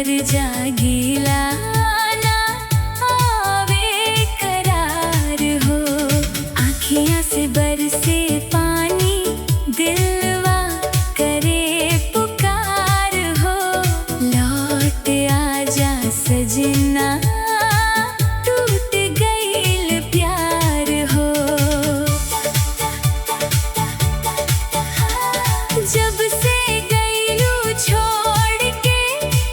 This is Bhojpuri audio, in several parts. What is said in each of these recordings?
भर जागीला ना आवे करार हो। आँखियाँ से बरसे पानी, दिलवा करे पुकार हो। लौट आजा सजना, टूट गईल प्यार हो। जब से गईलू छोड़ के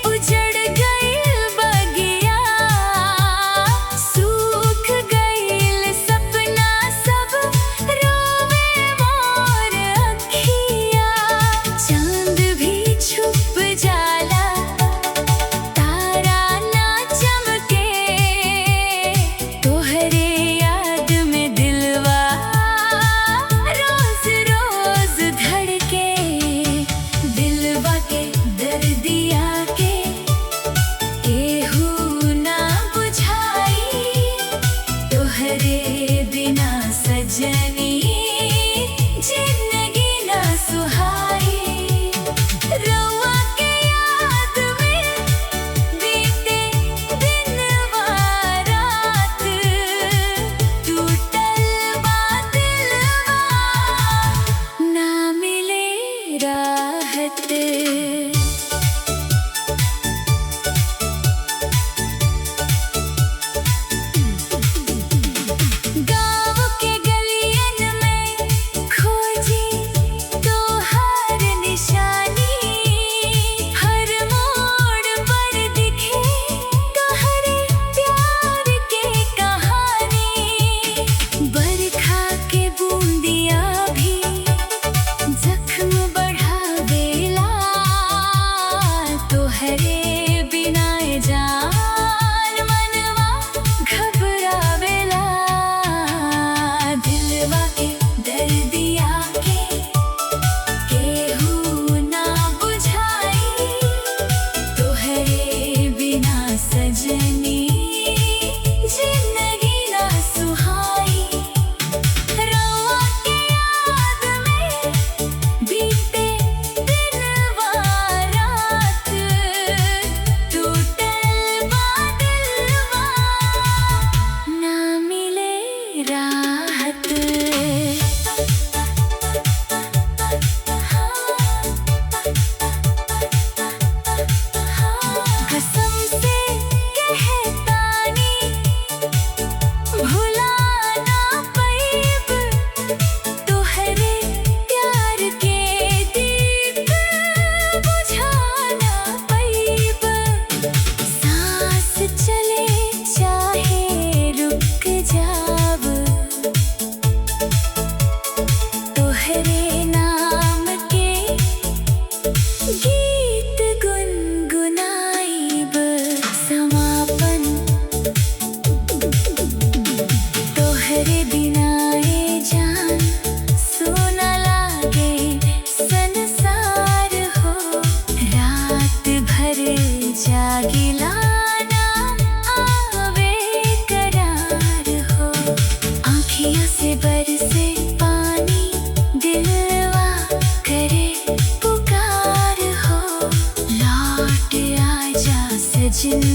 उजड़ गईल बगिया, सूख गईल सपना सब, रोवे मोर अखिया। चांद भी छुप जाला, तारा ना चमके, तोहरे याद में दिलवा रोज रोज धड़के। दिलवा के दर्दिया के केहू ना बुझाई, तोहरे बिना सजनी जिंदगी ना सुहाई। रउआ के याद में बीते दिनवा रात, टूटल बा दिलवा, ना मिले राहत। गाँव के गलियन में खोजी तोहार निशानी, हर मोड़ पर दिखे तोहरे प्यार के कहानी। बरखा के बूंदिया भी जख्म बढ़ावेला, तोहरे बिना जान मनवा घबरावेला। दिलवा के दर्दिया के केहू ना बुझाई, तोहरे बिना सजनी जिंदगी ना सुहाई। रउआ के याद में बीते दिनवा रात, टूटल बा दिलवा, ना मिले राहत। कसम से कहतानी, भुला ना पाइब, तोहरे प्यार के दीप बुझा ना पाइब। सांस चले चाहे रुक जाब, तोहरे नाम के गीत गुनगुनाइब। समापन तोहरे बिना जान, सोना लागे संसार हो। रात भर जागिला ना आवे करार हो। आँखियाँ से बरसे पानी, दिलवा करे पुकार हो। लौट आजा सजना,